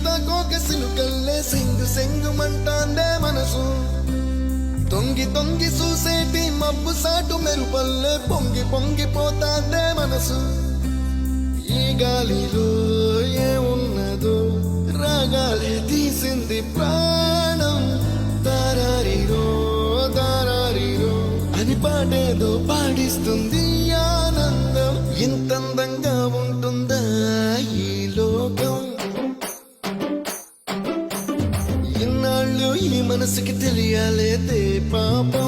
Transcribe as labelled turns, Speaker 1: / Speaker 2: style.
Speaker 1: సీతాకోక సిలుకల్లే సెంగు సెంగు మంటాందే మనసు తొంగి తొంగి చూసేటి మబ్బు సాటు మెరుపల్లే పొంగి పొంగిపోతాందే మనసు ఈ గాలిలో ఏమున్నదో రాగాలే తీసింది ప్రాణం దారారిరో దారారిరో అని పాడేదో పాడిస్తుంది ఆనందం ఇంతందంగా ఉంటుందా ఈ లోకం ఇన్నాళ్ళు ఈ మనసుకి తెలియాలేదే పాపం